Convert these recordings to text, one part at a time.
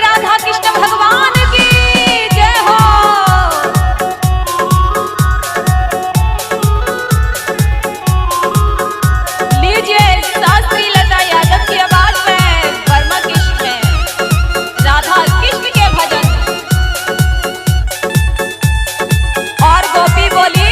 राधा कृष्ण भगवान की जय हो। लीजिए शास्त्री लता यादव की आवाज में वर्मा कृष्ण में राधा कृष्ण के भजन। और गोपी बोली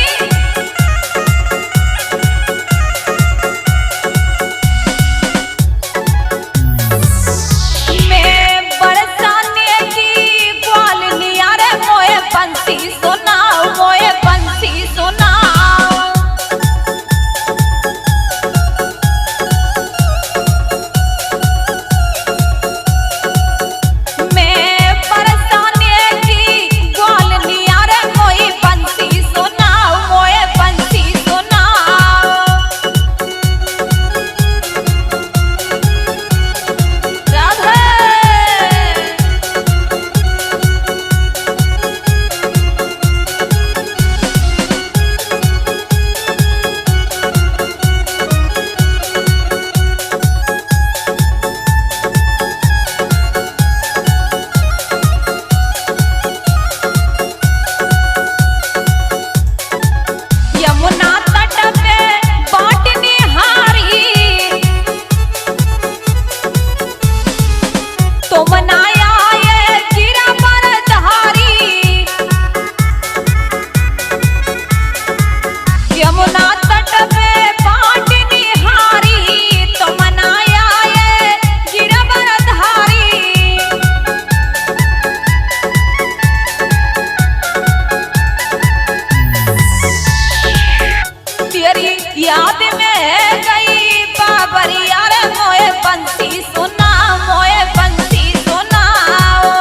याद में गई बाबरिया रे मोए बंसी सुना मोए बंसी सुनाओ।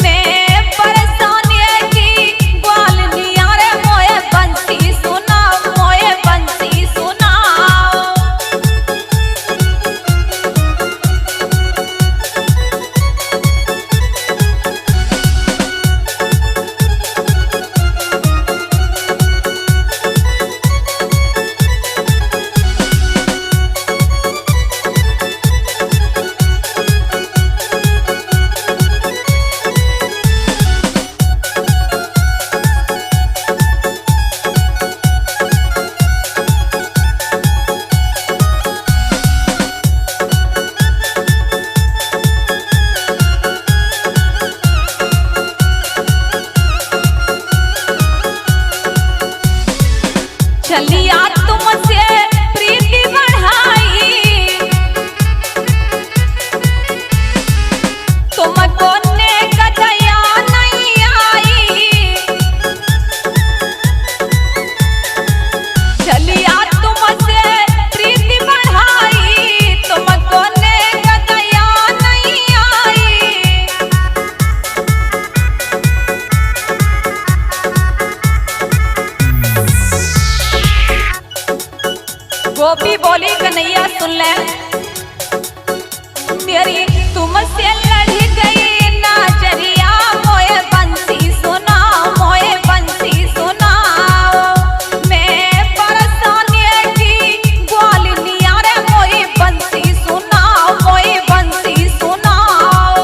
मैं परेशानी की ग्वाल निया रे मोए बंसी सुनाओ मोए बंसी सुनाओ। चलिया तुमसे प्रीति बढ़ाई तुमको ने कदया नहीं आई। चलिया तुमसे प्रीति बढ़ाई तुमको ने कदया नहीं आई। गोपी बोली कन्हैया सुन ले मेरी तुमसे लड़ी गई नाचरिया मोए बंसी सुनाओ मोए बंसी सुनाओ। मैं परेशानी की ग्वाल निया रे मोए बंसी सुनाओ मोए बंसी सुनाओ।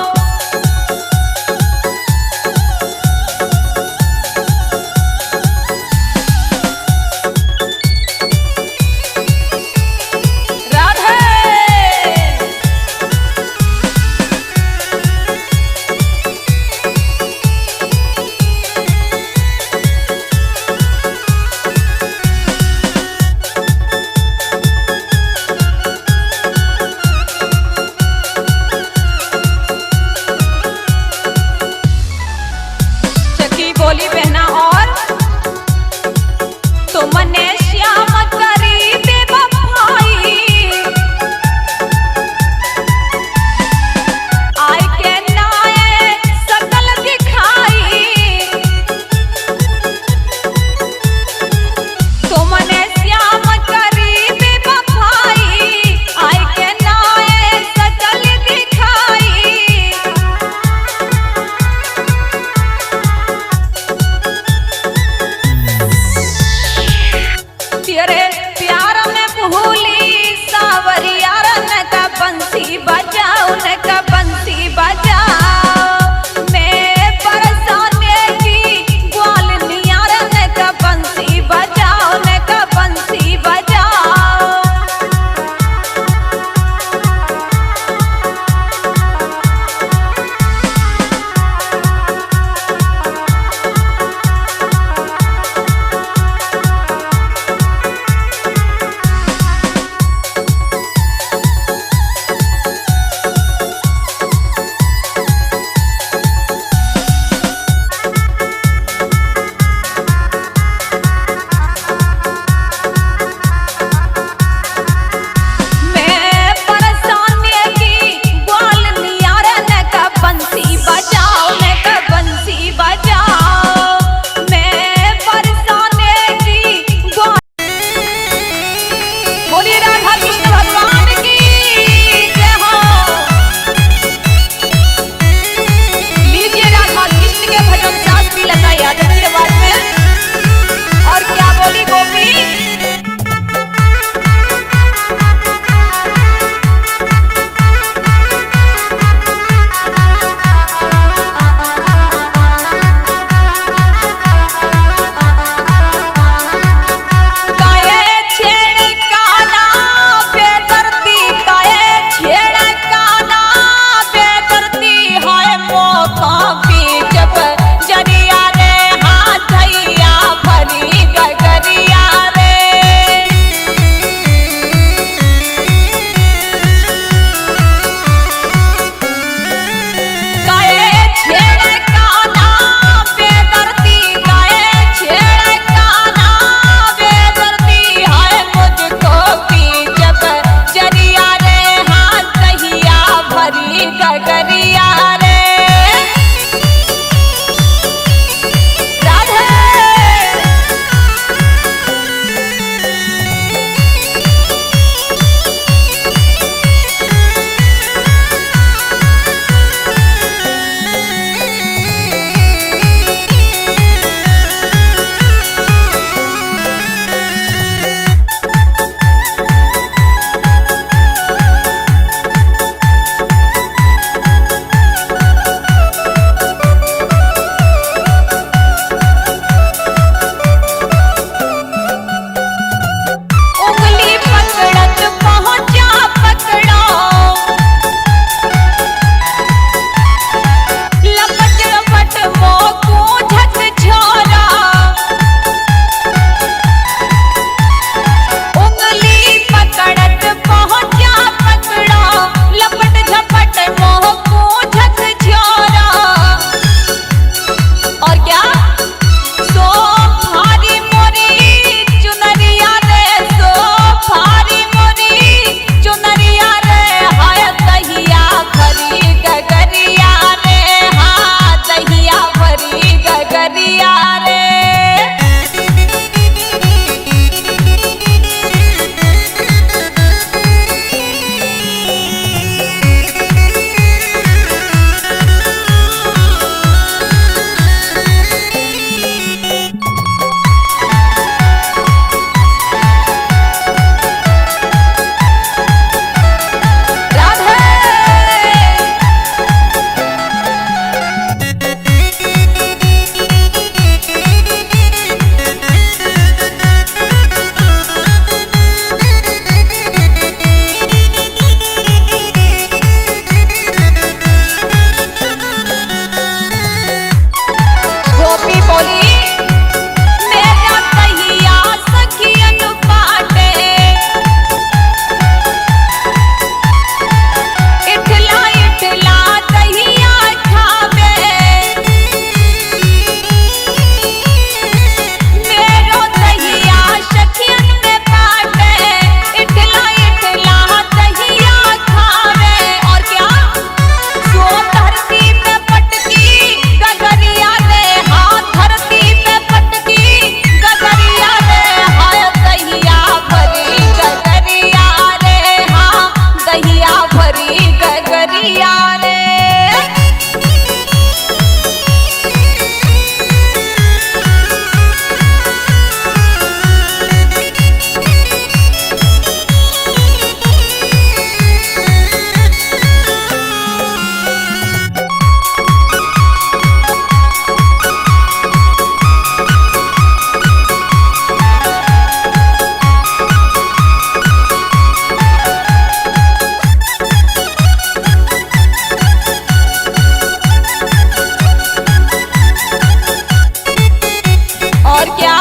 और क्या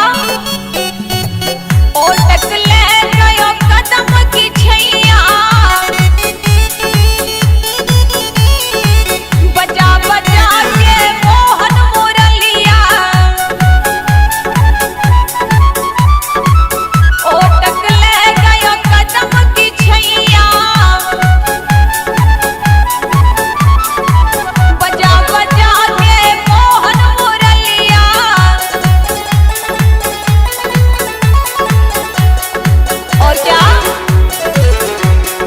ओ टकले गयो कदम की छैया बजा बजा के मोहन मुरलिया ओ टकले गयो कदम की छैया बजा बजा के मोहन मुरलिया और क्या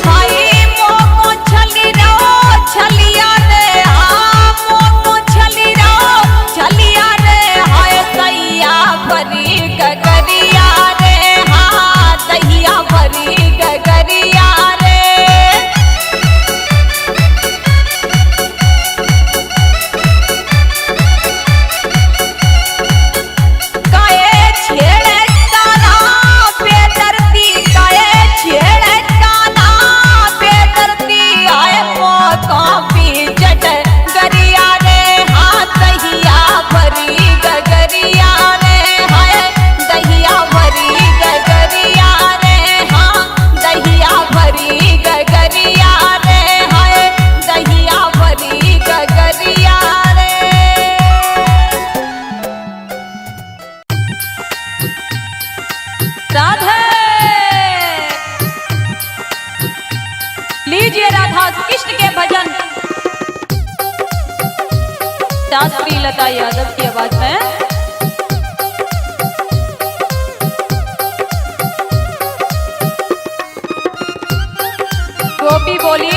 भाई मोमो छली रहो छलिया रे हाँ मोमो छली रहो छलिया रे हाय दैया भरी गगरिया रे हाँ दैया भरी गगरिया रे काए छेड़े काना बेदर्दी काए छेड़े काना बेदर्दी आए मौका पीछट गरिया रे हाँ दहिया भरी गगरिया रे हाय दहिया भरी गगरिया रे हाँ दहिया भरी गगरिया रे हाय दहिया भरी गगरिया रे राधे लीजिए राधा कृष्ण के भजन शास्त्री लता यादव की आवाज में गोपी बोली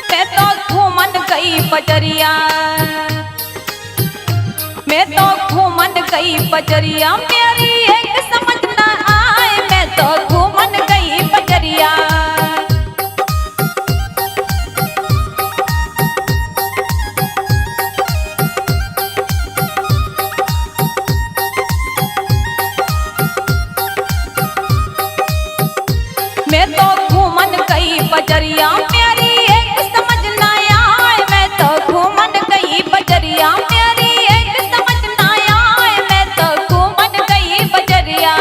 मैं तो घूमन गई बजरिया मैं तो घूमन गई बजरिया मेरी एक समझ न आए मैं तो घूमन गई बजरिया मैं तो घूमन गई बजरिया मेरी एक समझ न आए मैं तो घूमन गई बजरिया मेरी एक समझ न आए मैं तो घूमन गई बजरिया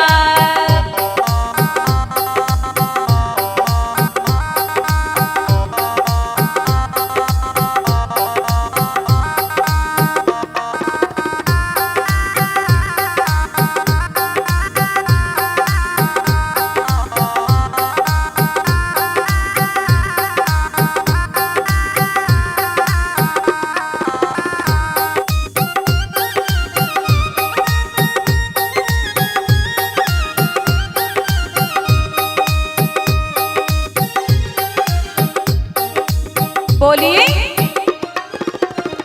बोलिए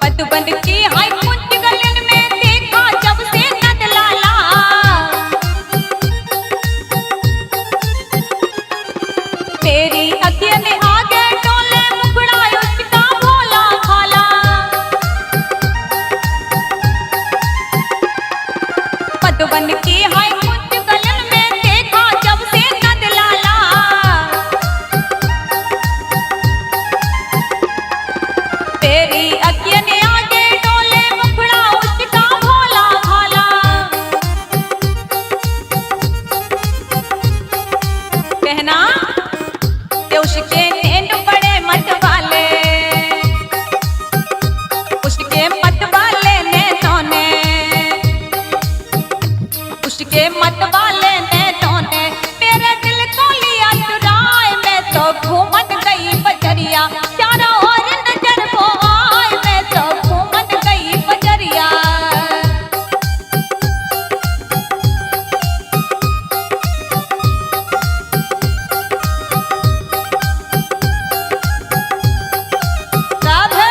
मधुबन की हाय कुंज गलन में देखा जब से नद लाला तेरी अखियां ने आगे डोले मुखड़ा उसका भोला भाला मधुबन की हाय कुंज गलन में देखा जब से नद लाला तेरी अखियां ने आगे डोले मुखड़ा उसका भोला भाला कहना कि उसके नैन बड़े मत वाले उसके मत वाले नैनों ने उसके मत वाले नैनों ने मेरे दिल को लिया चुराए मैं तो घूमन गई बजरिया चारों ओर नजर वो आए मैं तो घूमन गई बजरिया राधे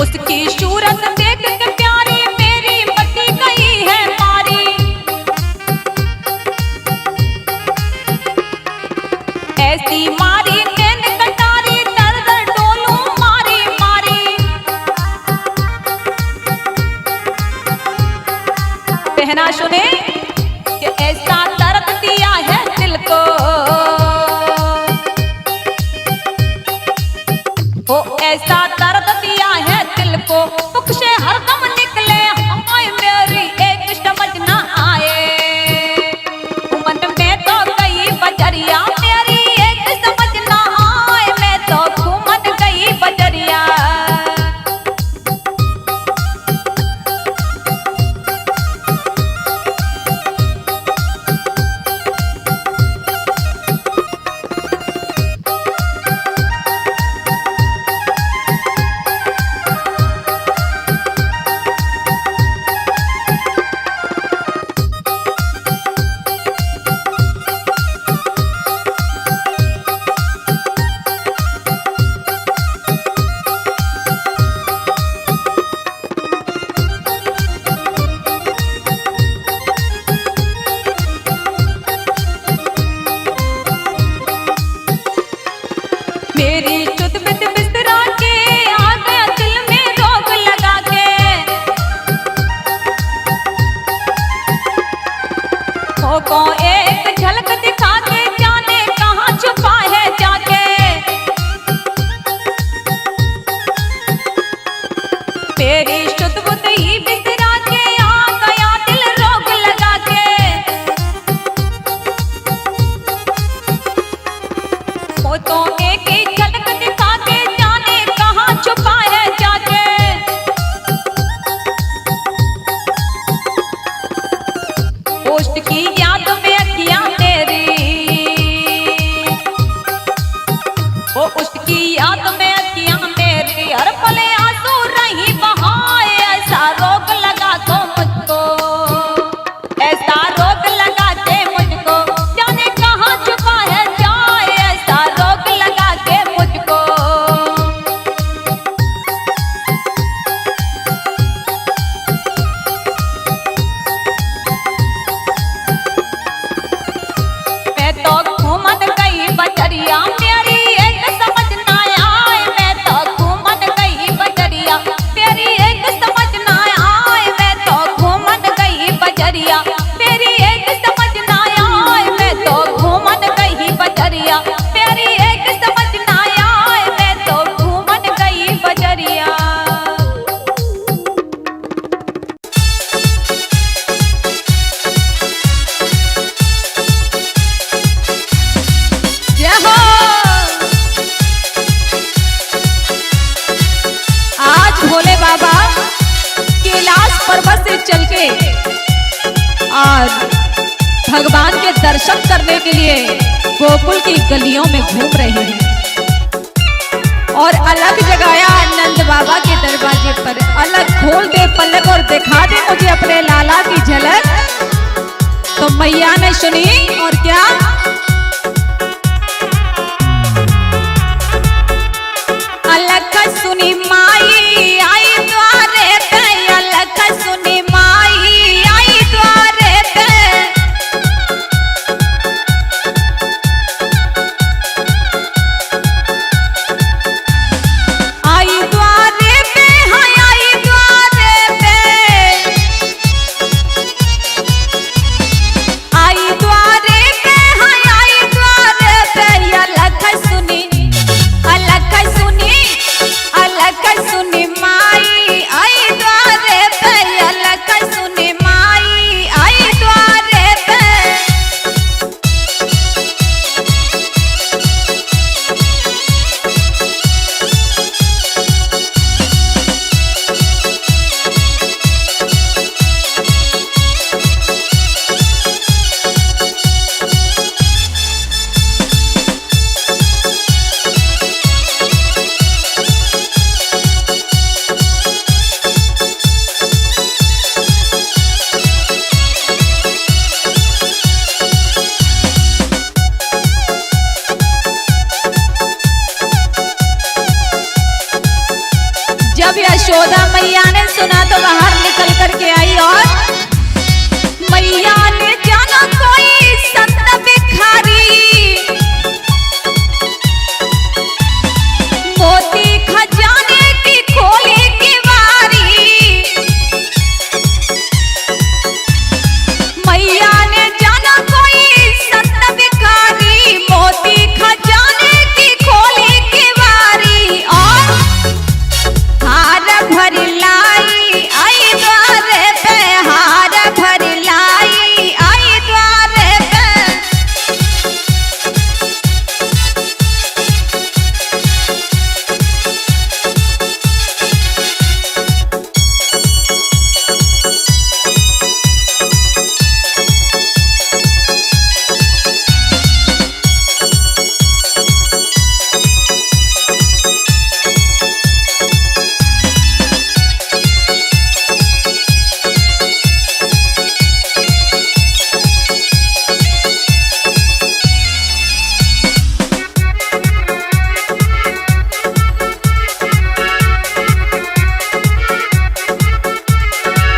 उसकी सूरत देख के प्यारी मेरी मती गई है मारी। ऐसी मारी नैन कटारी दर दर डोलू मारी मारी। कहना सुने कि ऐसा दर्द दिया है दिल को, वो ऐसा दर्द दिया है दिल को, मुख से हरदम निकले हाय मेरी एक समझ न आए। मन में तो गई बजरिया मेरी एक समझ न आए, मैं तो घूमन गई बजरिया। मेरी चुत बित बिस्तरा के आ गया दिल में रोग लगा के। को एक झलक दिखा के जाने कहाँ छुपा है जाके। मेरी चुत बुत ही बिस्तरा के आ गया दिल रोग लगा के। वो तो एक ही झलक दिखा के जाने कहाँ छुपा है जाके। पोस्ट की याद में अखियां मेरी, वो उसकी याद में अखियां मेरी, हर पल आंसू रही बहाए। ऐसा रोग लगा तो मुझको, ऐसा रोग लगा के मुझको, जाने कहाँ छुपा है जाए। ऐसा रोग लगा के मुझको। मैं तो घूमन गई बजरिया मेरी एक समझ न आए। मैं तो घूमन गई बजरिया मेरी एक समझ न आए। मैं तो घूमन गई बजरिया मेरी एक समझ न आए। मैं तो घूमन गई बजरिया मेरी एक समझ न आए। मैं तो घूमन गई बजरिया। जय हो। आज भोले बाबा कैलाश पर्वत से चल के और भगवान के दर्शन करने के लिए गोकुल की गलियों में घूम रहे हैं और अलग जगाया नंद बाबा के दरवाजे पर। अलग खोल दे पलक और दिखा दे मुझे अपने लाला की झलक। तो मैया ने सुनी और क्या, अलग सुनी माई आई द्वारे पे। अलग सुनी माई आई द्वारे पे। आई द्वारे पे, हाँ आई द्वारे पे। आई द्वारे यशोदा मैया ने सुना तो बाहर निकल करके आई और मैया ने जाना कोई संत भिखारी, मोती खजाने की खोली की बारी। मैया ने जाना कोई संत भिखारी, मोती खजाने की खोली की बारी। और हार भर लाई आई द्वारे पे, हार भर लाई आई द्वारे पे।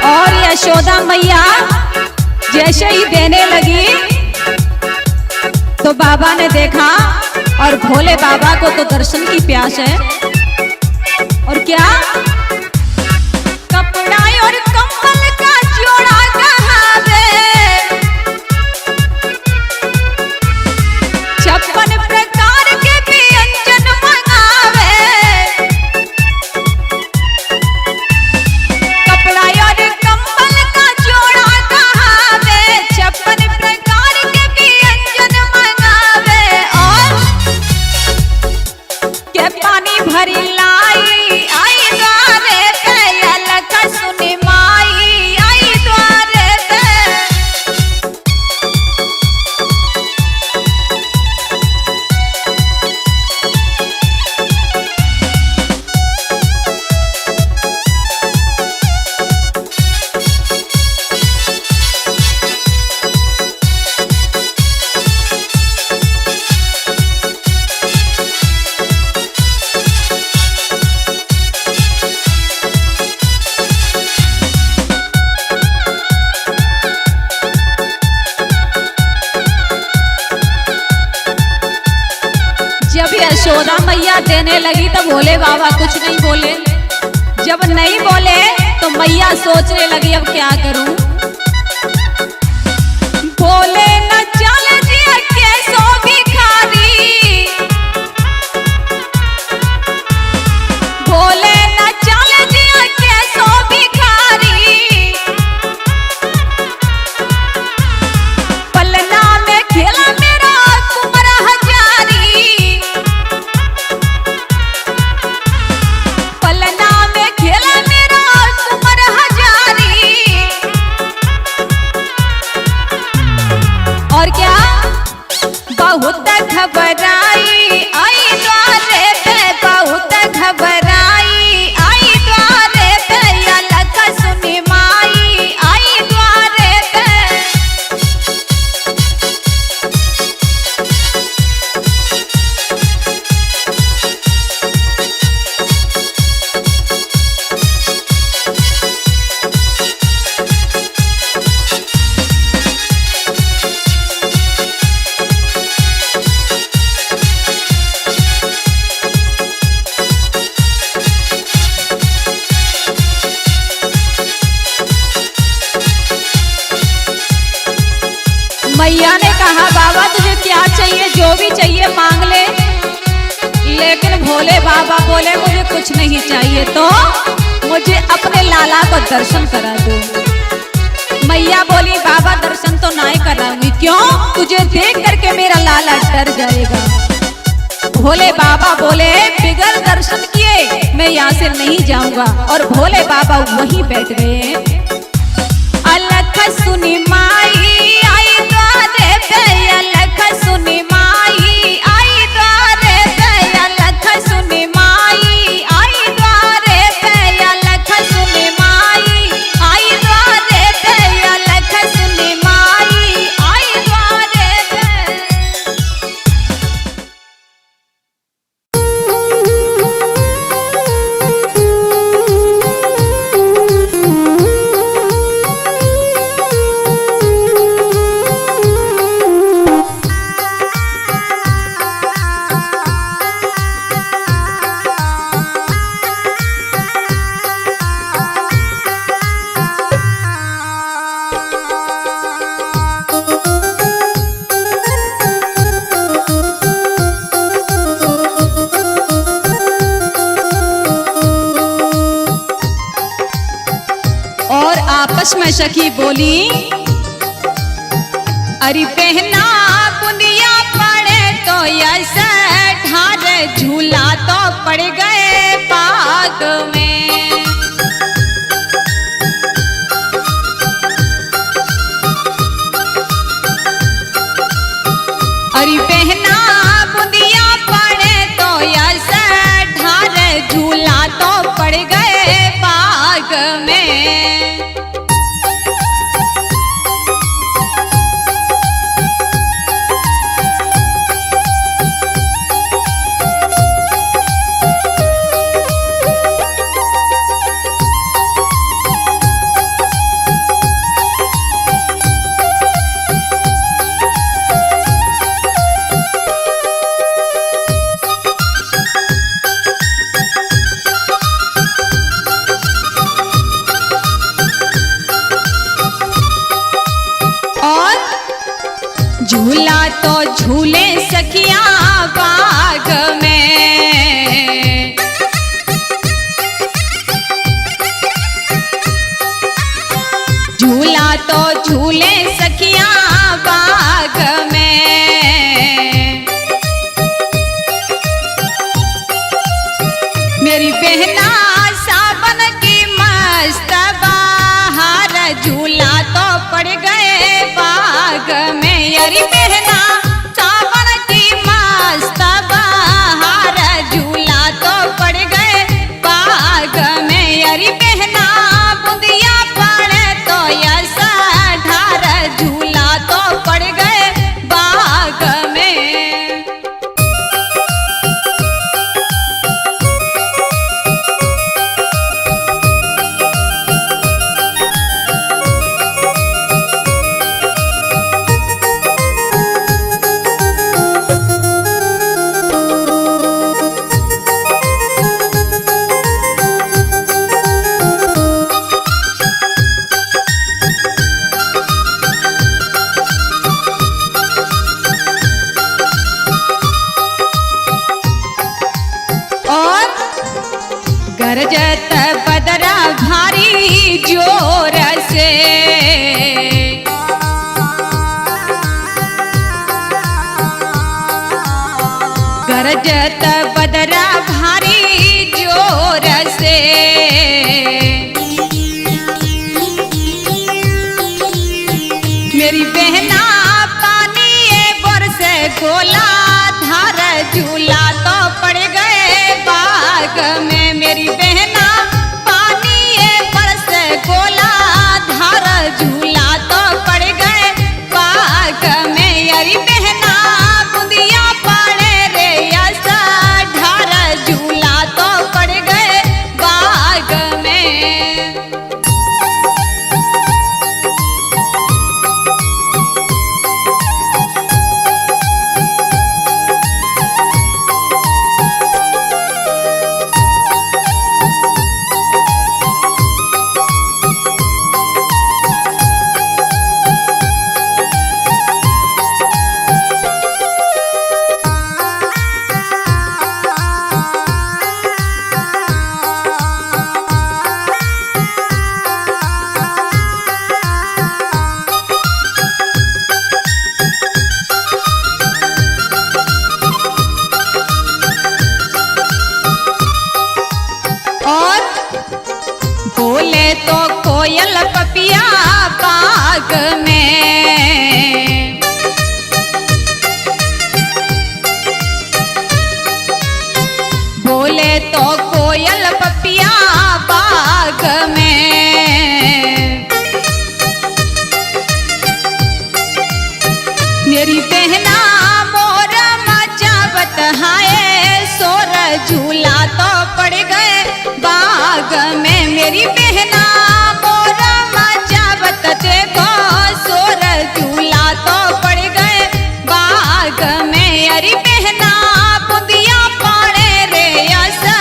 और यशोदा मैया जैसे ही देने लगी तो बाबा ने देखा और भोले बाबा को तो दर्शन की प्यास है। और क्या कपड़ा और कंबल का जोड़ा कहावे, 56 प्रकार के व्यंजन मंगावे। कपड़ा और कंबल का जोड़ा कहावे, 56 प्रकार के व्यंजन मंगावे। और के पानी भरी लाई आई द्वारे पे, अलग सुनी माई आई द्वारे पे। जब यशोदा मैया देने लगी तो भोले बाबा कुछ नहीं बोले। जब नहीं बोले तो मैया सोचने लगी अब क्या करूं। बोले न चल जिया कैसो भिखारी, बोले न चल जिया कैसो भिखारी। पलना में खेला मेरा कुंवर हजारी, पलना में खेला मेरा कुंवर हजारी। और क्या बहुत घबराई आई द्वारे पे, बहुत घबराई आई द्वारे पे। अलग सुनी माई आई द्वारे पे। मैया ने कहा बाबा तुझे क्या चाहिए, जो भी चाहिए मांग ले। लेकिन भोले बाबा बोले मुझे कुछ नहीं चाहिए, तो मुझे अपने लाला को दर्शन करा दो। मैया बोली बाबा दर्शन तो ना ही कराऊंगी, क्यों? तुझे देख करके मेरा लाला डर जाएगा। भोले बाबा बोले बिगर दर्शन किए मैं यहाँ से नहीं जाऊंगा। और भोले बाबा वहीं बैठ गए। अलग सुनी माई आई द्वारे पे, अलग सुनी माई आई द्वारे पे, अलग सुनी माई आई द्वारे पे, अलग सुनी माई आई द्वारे पे, अलग सुनी माई आई द्वारे पे। आपस में सखी बोली, अरे पहना बुंदिया पड़े तो ऐसे ढार, झूला तो पड़ गए बाग में। अरे पहना बुंदिया पड़े तो ऐसे ढार, झूला तो पड़ गए बाग में। झूला तो झूले सखिया बाग में, झूला तो झूले सखिया बाग में। मेरी बहना सावन की मस्त बाहर, झूला तो पड़ गए बाग में। अरे बहना सावन की मस्त बहार, झूला तो पड़ गए बाग में। अरे बहना बुंदिया पड़े तो ऐसा ढार, झूला तो पड़ गए बाग में। गरजत बदरा भारी जोर से, गरजत बदरा भारी जोर से। मेरी बहना पानी बरसे गोला धार, झूला तो पड़ गए बाग में। मेरी बहना पानी बरसे गोला धार, झूला तो पड़ गए बाग में। अरे बहना बुंदिया पड़े रे ऐसा ढार, झूला तो पड़ गए बाग में। तो कोयल पपिया बाग में, बोले तो कोयल पपिया बाग में। मेरी बहना मोर मचावत हाय सोर, झूला तो पड़ गए बाग में। मेरी बहना मोर मचावत देखो सोर, झूला तो पड़ गए बाग में। अरे बहना बुंदिया पड़े रे ऐसा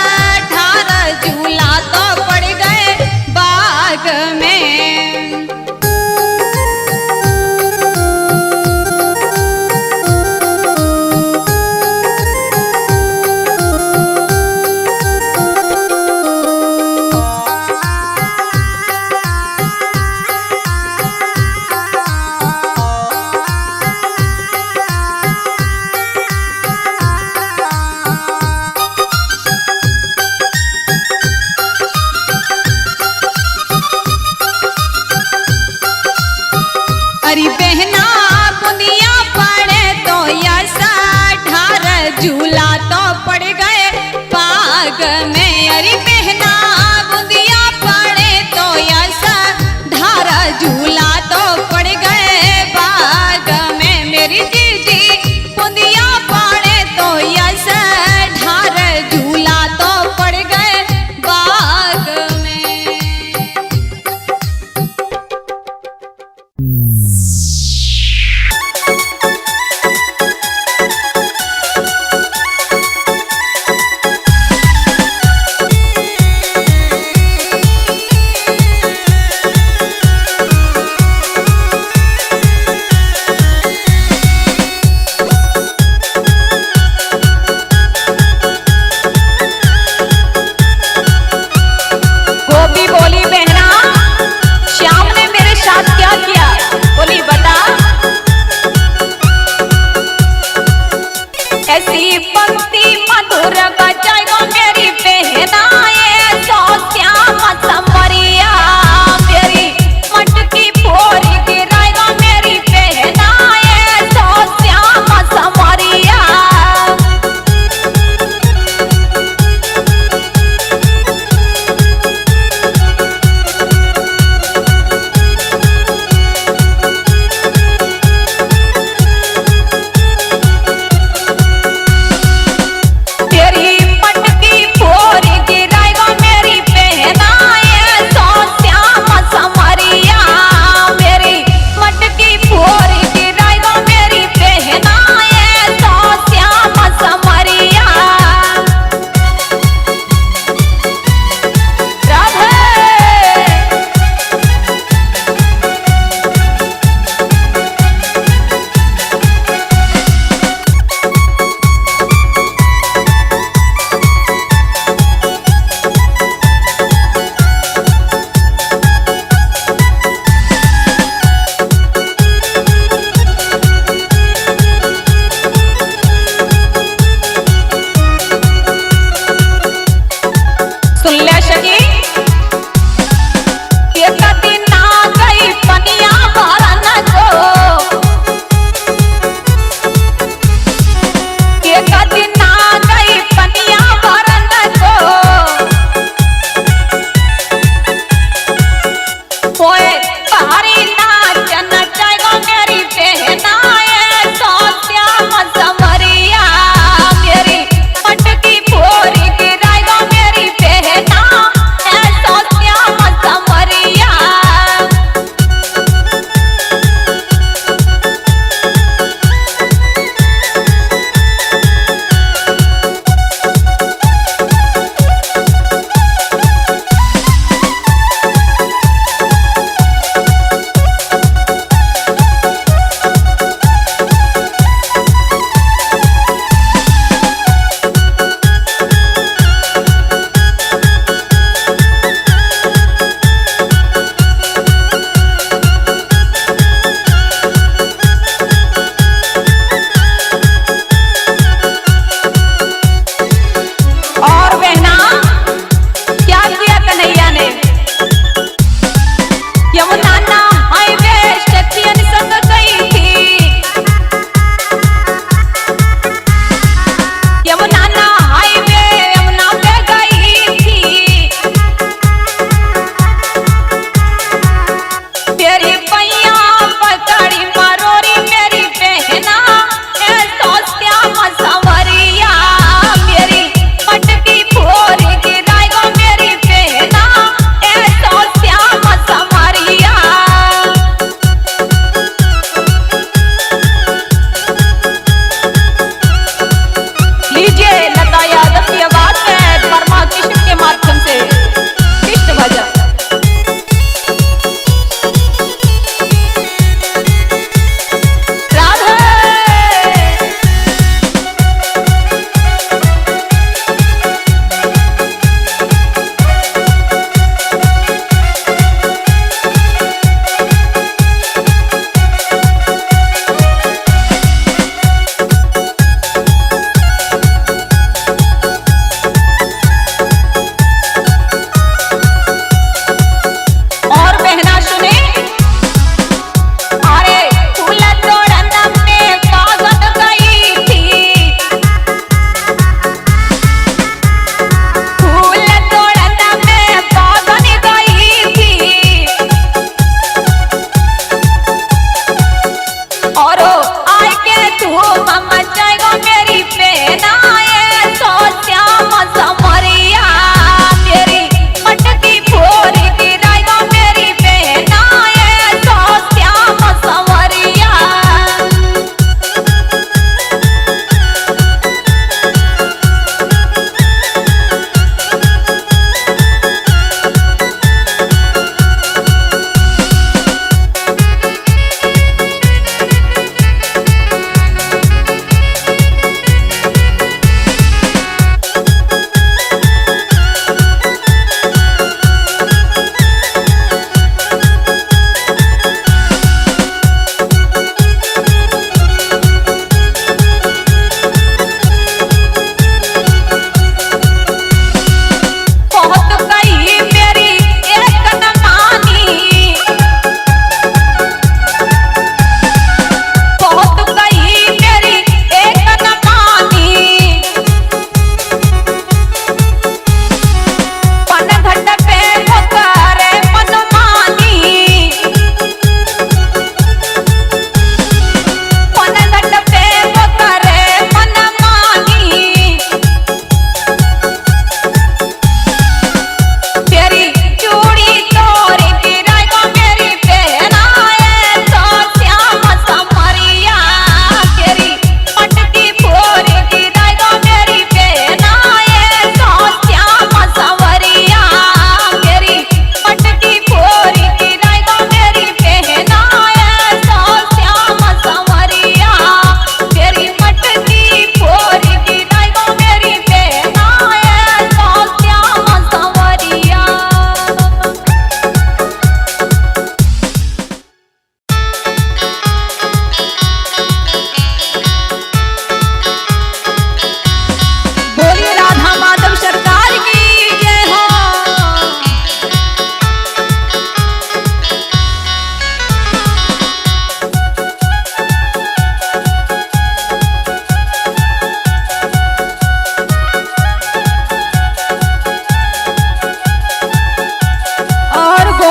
ढार, झूला तो पड़ गए बाग में। झूला तो पड़ गए बाग में, अरे बहना बुंदिया पड़े तो यस ढार झूला तो पड़ गए बाग में, मेरी जीजी बुंदिया पड़े तो यस ढार झूला तो पड़ गए बाग में।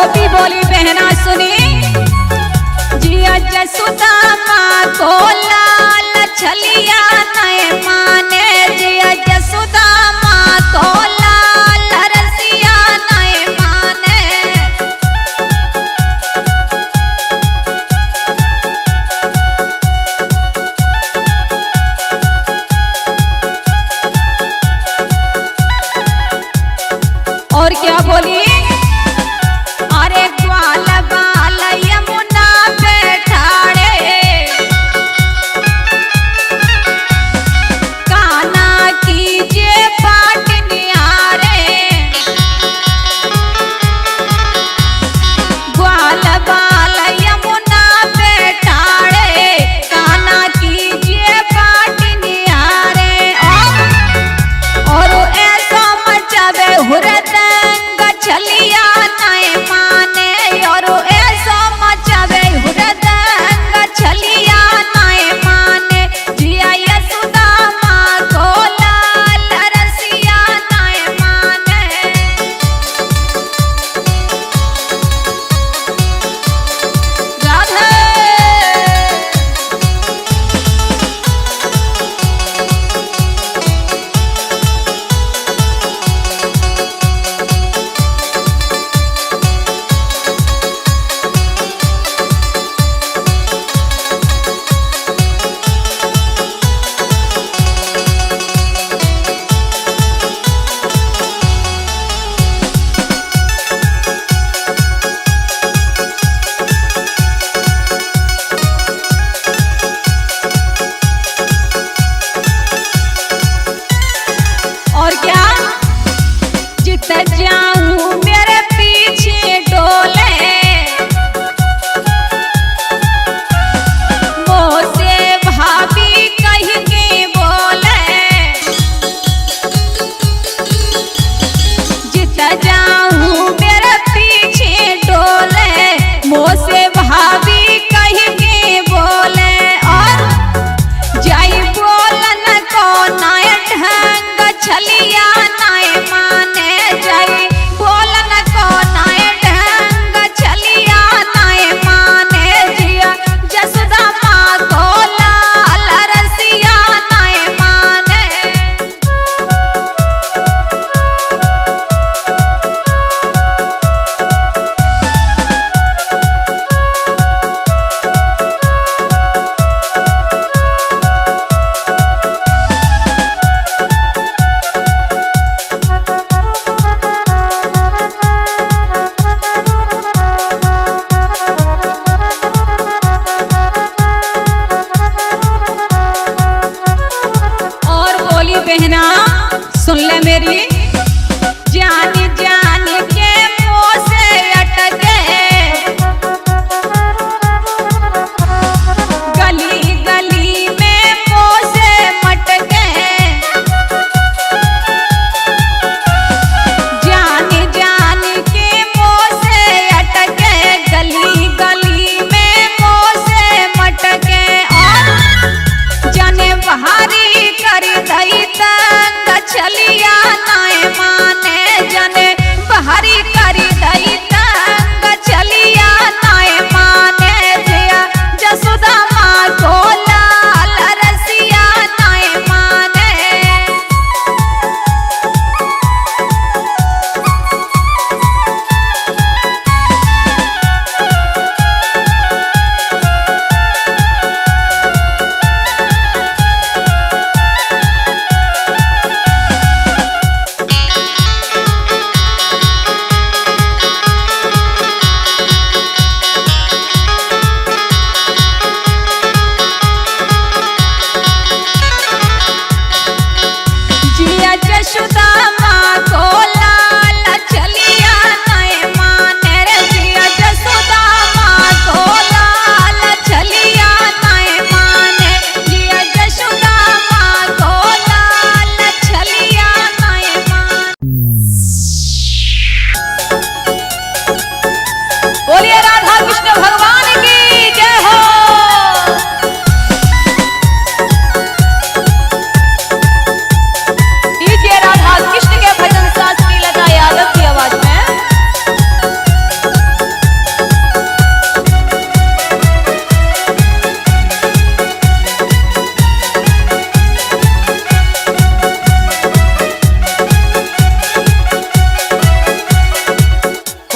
गोपी बोली बहना सुनी, जिया जसुदा माँ को लाल छलिया नहीं माने, जिया जसुदा माँ को लाल रसिया नहीं माने। और क्या बोली, अरे ग्वाल बाल यमुना पे ठाड़े, कान्हा कीजे बाट निहारे,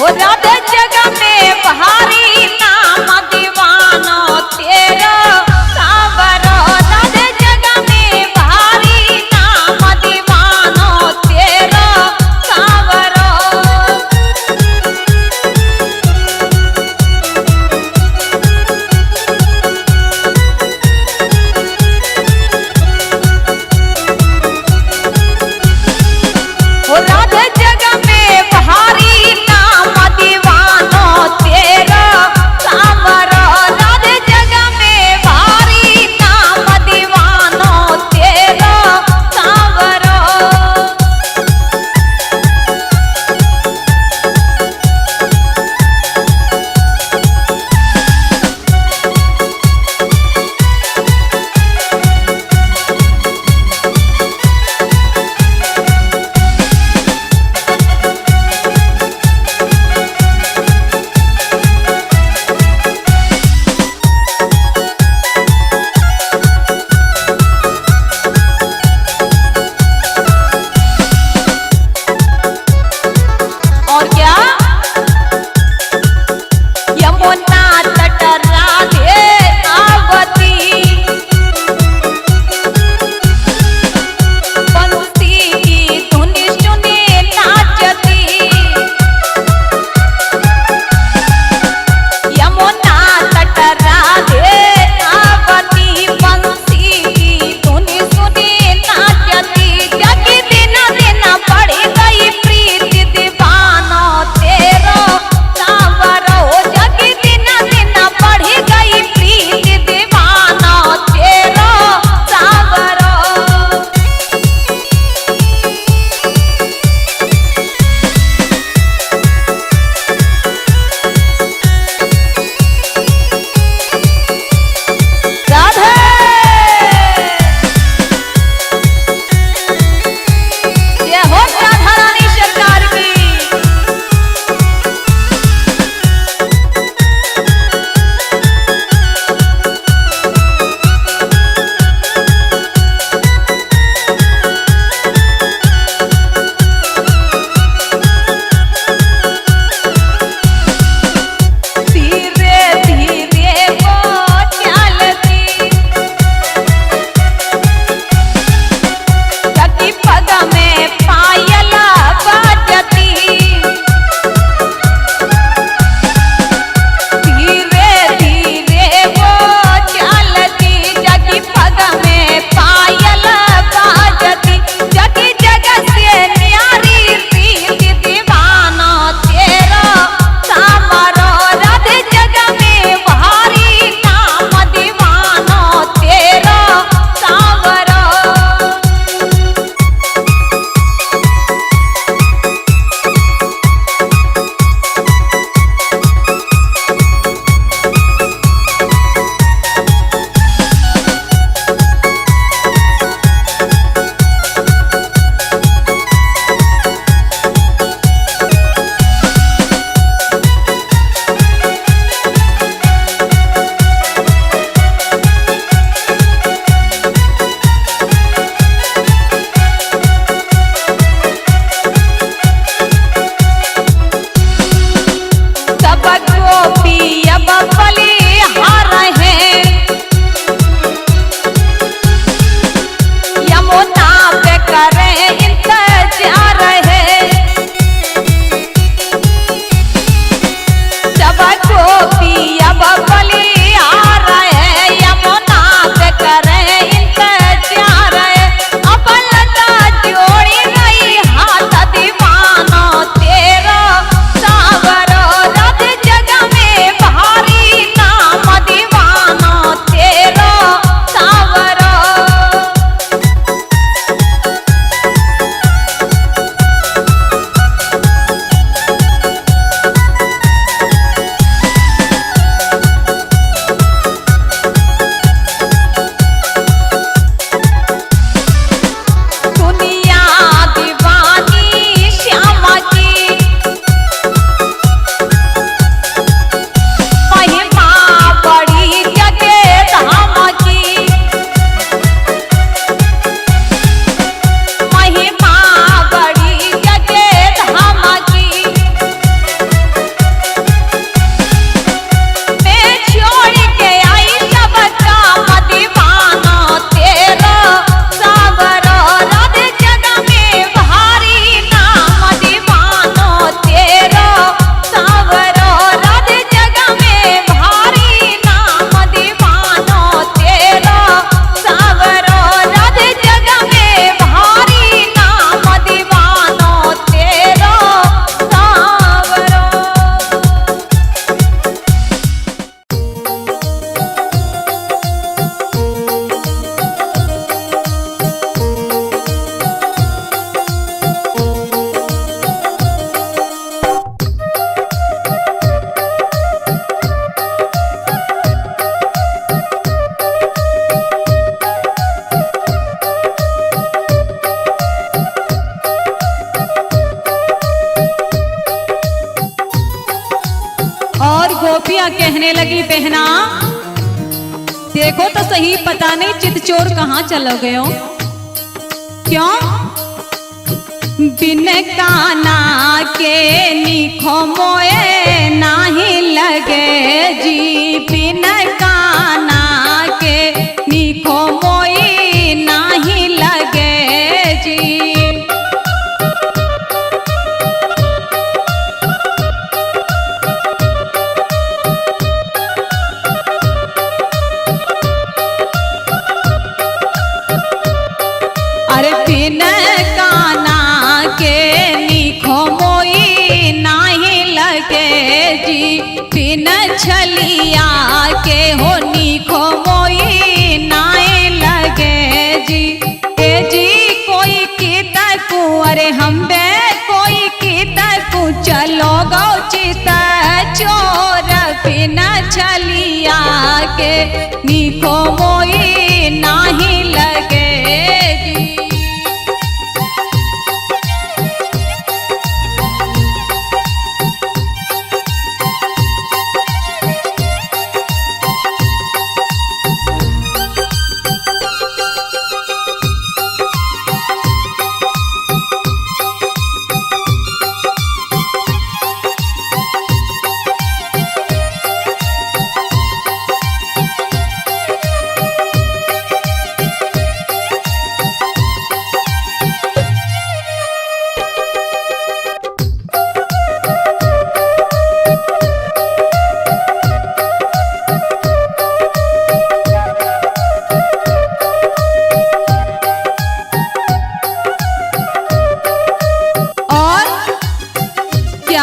ओ राधे जग में भारी नाम दीवानो तेरा सावरो राधे जग में भारी नाम दीवानो तेरा सावरो ओ राधे जग में भारी नाम दीवानो तेरा सावरो राधे जग में और गोपियां कहने लगी बहना देखो तो सही, पता नहीं चितचोर कहाँ चलो गयो। क्यों? बिन काना के निखो मोए नाही लगे जी, बिन काना के निखो मोई नाही लगे जी। अरे बिन काना के निखो मोई नाही लगे जी, बिन छलिया के हो निखो मोई नाही लगे जी। ए जी कोई की तकू, अरे हम बे कोई की तकू, चलो गो चित चोर, बिन छलिया के निखो मोई नाही लगे जी।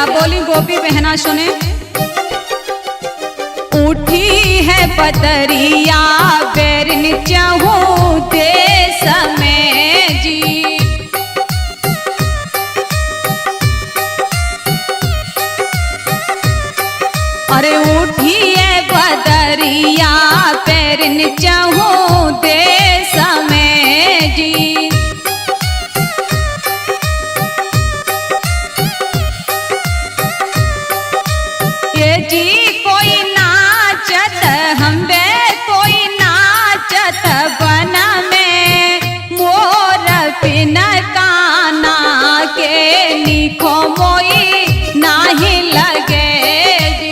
बोली गोपी बहना सुने। उठी है बदरिया बैरन चाहूं देश में जी, अरे उठी है बदरिया बैरन चाहूं देश में जी। जी कोई नाचत हम्बे कोई नाचत बन में, मोर बिन काना के निखो मोई नाही लगे जी।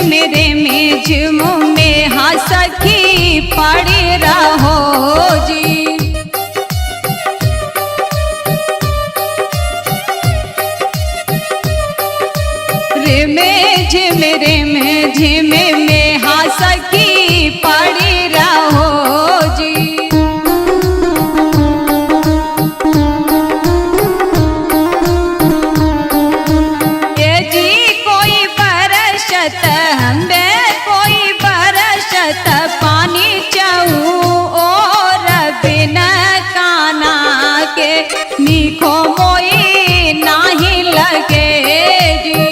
मेरे झिम में हंसखी पड़ी रहो जी। रे में झिम में हंसखी पड़ी रहो जी। ये जी कोई बरसत हम्बे कोई बरसत पानी चाहूं और बिना काना के निखो मोई नाही लगे जी।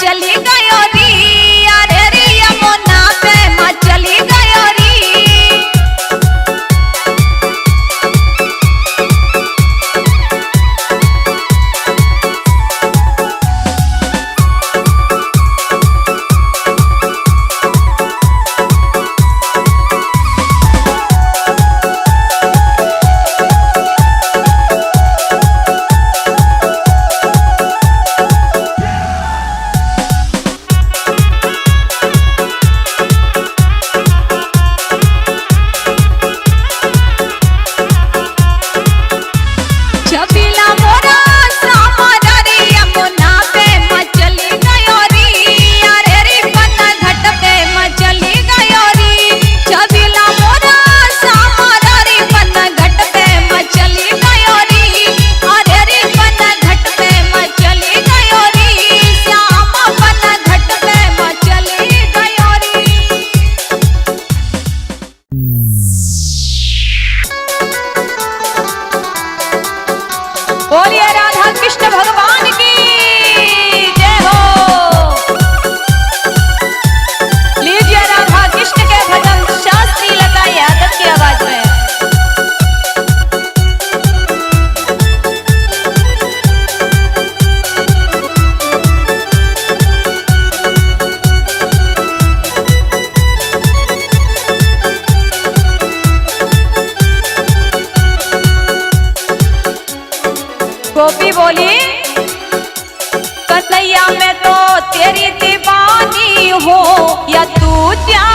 चली गयो री, अरे रे यमुना पे मैं चली गयो री। छबीला मोरा सामरा रे यमुना पे मैं चली गयो री, अरे रे पन्ना घाट पे मैं चली गयो री। छबीला मोरा सामरा रे पन्ना घाट पे मैं चली गयो री, अरे रे पन्ना घाट पे मैं चली गयो री। श्यामा पन्ना घाट पे मैं चली गयो री। बोलिए राधा कृष्ण भगवान की जय हो। लीजिए राधा कृष्ण के भजन शास्त्री लता यादव की आवाज में। गोपी बोली कन्हैया मैं तो तेरी दीवानी हो, या तू क्या